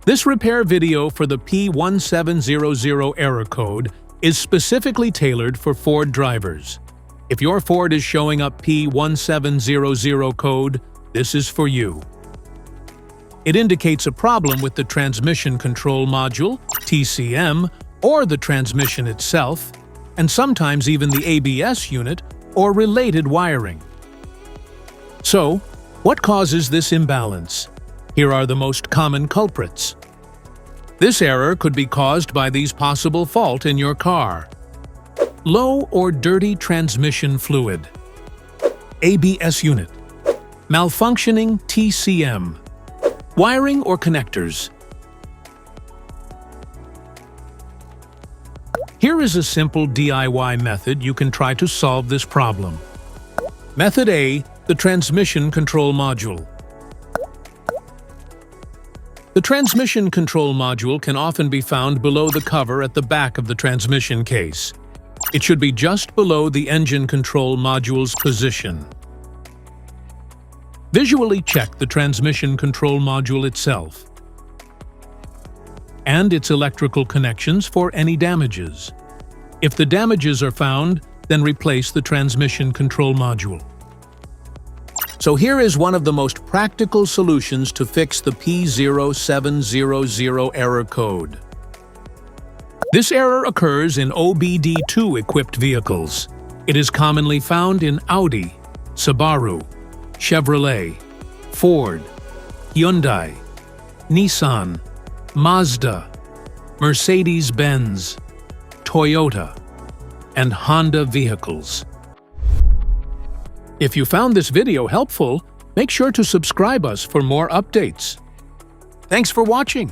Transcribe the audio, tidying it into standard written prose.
This repair video for the P1700 error code is specifically tailored for Ford drivers. If your Ford is showing up P1700 code, this is for you. It indicates a problem with the Transmission Control Module, TCM, or the transmission itself, and sometimes even the ABS unit or related wiring. So, what causes this imbalance? Here are the most common culprits. This error could be caused by these possible faults in your car. Low or dirty transmission fluid. ABS unit. Malfunctioning TCM. Wiring or connectors. Here is a simple DIY method you can try to solve this problem. Method A, the Transmission Control Module. The Transmission Control Module can often be found below the cover at the back of the transmission case. It should be just below the Engine Control Module's position. Visually check the Transmission Control Module itself and its electrical connections for any damages. If the damages are found, then replace the Transmission Control Module. So here is one of the most practical solutions to fix the P1700 error code. This error occurs in OBD2-equipped vehicles. It is commonly found in Audi, Subaru, Chevrolet, Ford, Hyundai, Nissan, Mazda, Mercedes-Benz, Toyota, and Honda vehicles. If you found this video helpful, make sure to subscribe us for more updates. Thanks for watching.